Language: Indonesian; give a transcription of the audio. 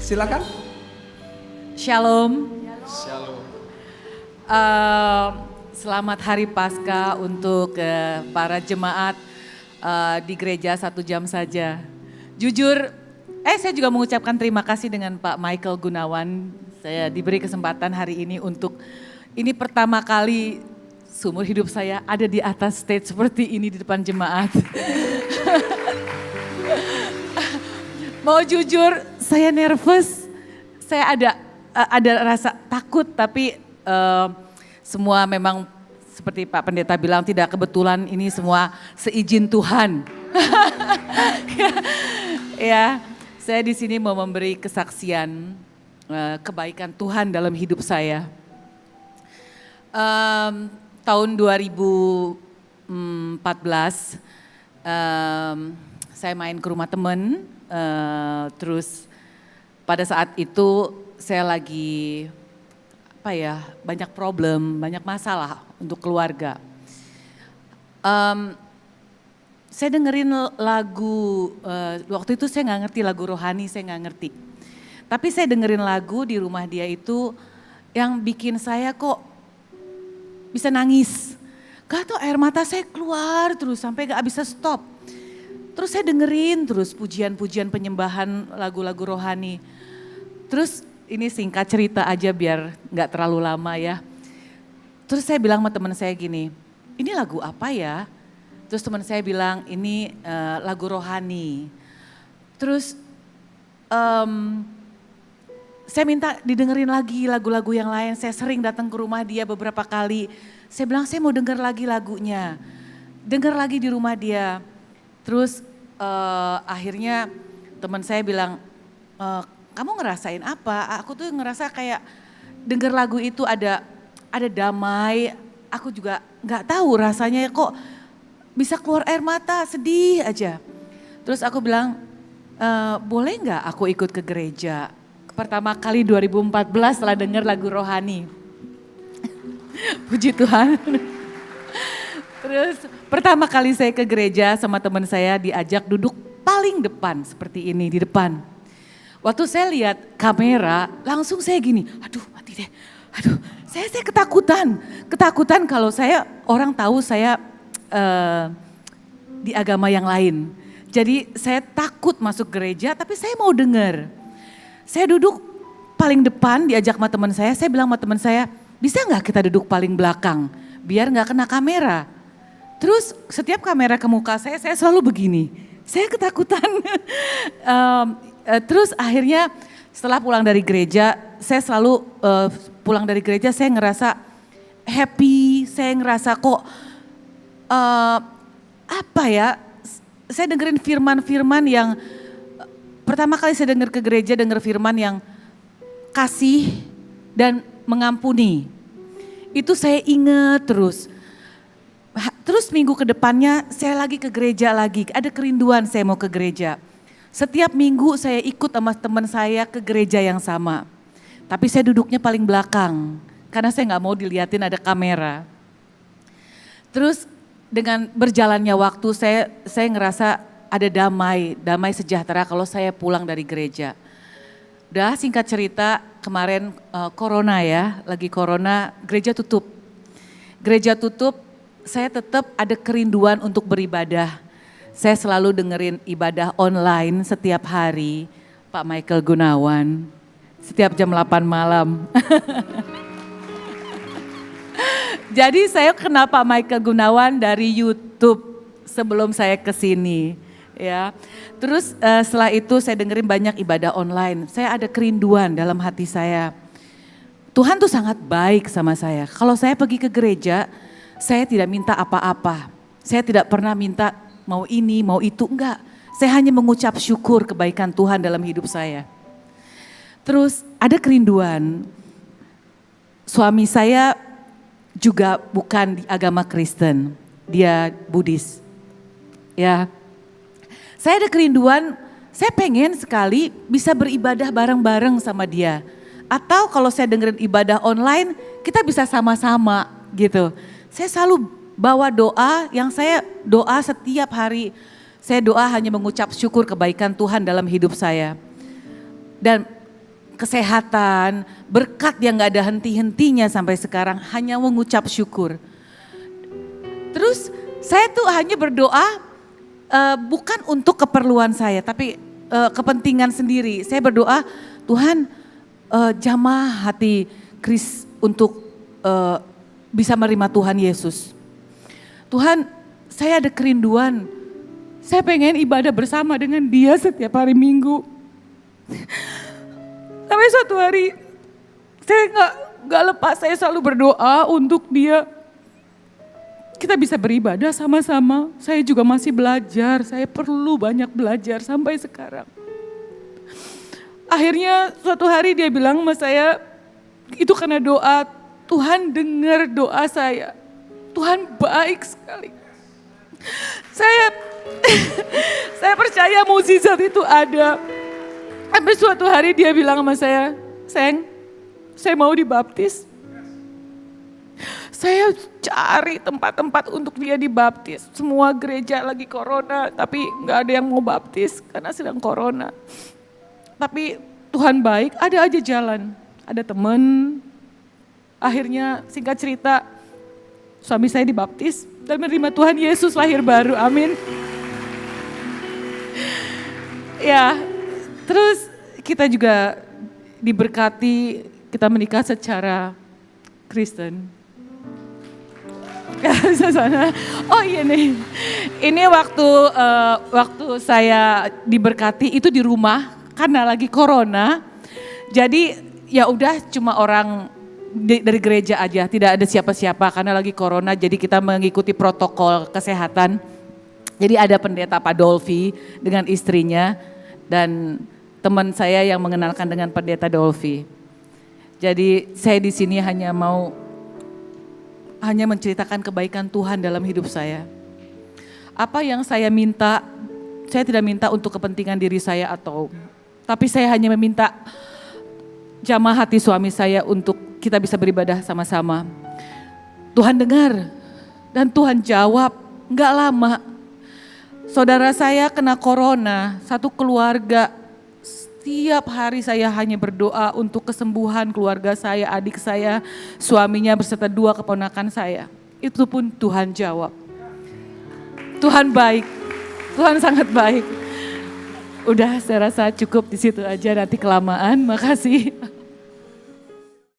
Silakan. Shalom. Shalom. Selamat Hari Paskah untuk para jemaat di gereja 1 jam saja. Jujur, saya juga mengucapkan terima kasih dengan Pak Michael Gunawan. Saya diberi kesempatan hari ini untuk, ini pertama kali seumur hidup saya ada di atas stage seperti ini di depan jemaat. Mau jujur, saya nervous, saya ada rasa takut, tapi semua memang seperti Pak Pendeta bilang tidak kebetulan, ini semua seizin Tuhan. Ya, saya di sini mau memberi kesaksian kebaikan Tuhan dalam hidup saya. Tahun 2014, saya main ke rumah teman. Terus pada saat itu saya lagi banyak problem, banyak masalah untuk keluarga. Saya dengerin lagu, waktu itu saya nggak ngerti lagu rohani, saya nggak ngerti. Tapi saya dengerin lagu di rumah dia itu yang bikin saya kok bisa nangis. Gak tau, air mata saya keluar terus sampai gak bisa stop. Terus saya dengerin terus pujian-pujian penyembahan lagu-lagu rohani. Terus ini singkat cerita aja biar gak terlalu lama ya. Terus saya bilang sama teman saya gini, ini lagu apa ya? Terus teman saya bilang ini lagu rohani. Terus saya minta didengerin lagi lagu-lagu yang lain. Saya sering datang ke rumah dia beberapa kali. Saya bilang saya mau denger lagi lagunya. Denger lagi di rumah dia. Terus akhirnya teman saya bilang, kamu ngerasain apa? Aku tuh ngerasa kayak denger lagu itu ada damai. Aku juga nggak tahu rasanya kok bisa keluar air mata, sedih aja. Terus aku bilang, boleh nggak aku ikut ke gereja? Pertama kali 2014 setelah denger lagu rohani. Puji Tuhan. Terus pertama kali saya ke gereja sama teman saya diajak duduk paling depan seperti ini di depan. Waktu saya lihat kamera langsung saya gini, aduh mati deh. Aduh saya ketakutan kalau orang tahu saya di agama yang lain. Jadi saya takut masuk gereja tapi saya mau dengar. Saya duduk paling depan diajak sama teman saya bilang sama teman saya, bisa nggak kita duduk paling belakang biar nggak kena kamera. Terus setiap kamera ke muka saya selalu begini, saya ketakutan. Terus akhirnya setelah pulang dari gereja, saya selalu pulang dari gereja saya ngerasa happy, saya ngerasa kok saya dengerin firman-firman yang pertama kali saya denger ke gereja, denger firman yang kasih dan mengampuni. Itu saya ingat terus. Terus minggu ke depannya saya lagi ke gereja lagi, ada kerinduan saya mau ke gereja. Setiap minggu saya ikut sama teman saya ke gereja yang sama. Tapi saya duduknya paling belakang, karena saya gak mau dilihatin ada kamera. Terus dengan berjalannya waktu saya ngerasa ada damai sejahtera kalau saya pulang dari gereja. Udah singkat cerita kemarin corona ya, lagi corona gereja tutup. Saya tetap ada kerinduan untuk beribadah. Saya selalu dengerin ibadah online setiap hari, Pak Michael Gunawan, setiap jam 8 malam. Jadi saya kenal Pak Michael Gunawan dari YouTube sebelum saya ke sini. Ya, terus setelah itu saya dengerin banyak ibadah online. Saya ada kerinduan dalam hati saya. Tuhan tuh sangat baik sama saya. Kalau saya pergi ke gereja, saya tidak minta apa-apa. Saya tidak pernah minta mau ini, mau itu, enggak. Saya hanya mengucap syukur kebaikan Tuhan dalam hidup saya. Terus ada kerinduan. Suami saya juga bukan di agama Kristen, dia Buddhis. Ya. Saya ada kerinduan, saya pengen sekali bisa beribadah bareng-bareng sama dia. Atau kalau saya dengerin ibadah online, kita bisa sama-sama gitu. Saya selalu bawa doa yang saya doa setiap hari. Saya doa hanya mengucap syukur kebaikan Tuhan dalam hidup saya. Dan kesehatan, berkat yang gak ada henti-hentinya sampai sekarang, hanya mengucap syukur. Terus saya tuh hanya berdoa bukan untuk keperluan saya, tapi kepentingan sendiri. Saya berdoa, Tuhan jamah hati Chris untuk bisa menerima Tuhan Yesus. Tuhan, saya ada kerinduan, saya pengen ibadah bersama dengan dia setiap hari Minggu. Sampai suatu hari saya nggak lepas, saya selalu berdoa untuk dia. Kita bisa beribadah sama-sama. Saya juga masih belajar, saya perlu banyak belajar sampai sekarang. Akhirnya suatu hari dia bilang sama saya, itu karena doa, Tuhan dengar doa saya. Tuhan baik sekali. Saya percaya mukjizat itu ada. Sampai suatu hari dia bilang sama saya, sayang, saya mau dibaptis. Saya cari tempat-tempat untuk dia dibaptis. Semua gereja lagi corona, tapi gak ada yang mau baptis karena sedang corona. Tapi Tuhan baik, ada aja jalan. Ada teman, akhirnya singkat cerita, suami saya dibaptis dan menerima Tuhan Yesus lahir baru, amin. Ya, terus kita juga diberkati, kita menikah secara Kristen. Oh iya nih, ini waktu saya diberkati itu di rumah karena lagi corona. Jadi ya udah cuma orang dari gereja aja, tidak ada siapa-siapa karena lagi corona, jadi kita mengikuti protokol kesehatan. Jadi ada pendeta Pak Dolfi dengan istrinya dan teman saya yang mengenalkan dengan pendeta Dolfi. Jadi saya di sini hanya menceritakan kebaikan Tuhan dalam hidup saya. Apa yang saya minta, saya tidak minta untuk kepentingan diri saya tapi saya hanya meminta jamah hati suami saya untuk kita bisa beribadah sama-sama. Tuhan dengar dan Tuhan jawab, enggak lama. Saudara saya kena corona, satu keluarga, setiap hari saya hanya berdoa untuk kesembuhan keluarga saya, adik saya, suaminya beserta 2 keponakan saya. Itu pun Tuhan jawab. Tuhan baik, Tuhan sangat baik. Udah saya rasa cukup di situ aja, nanti kelamaan, makasih.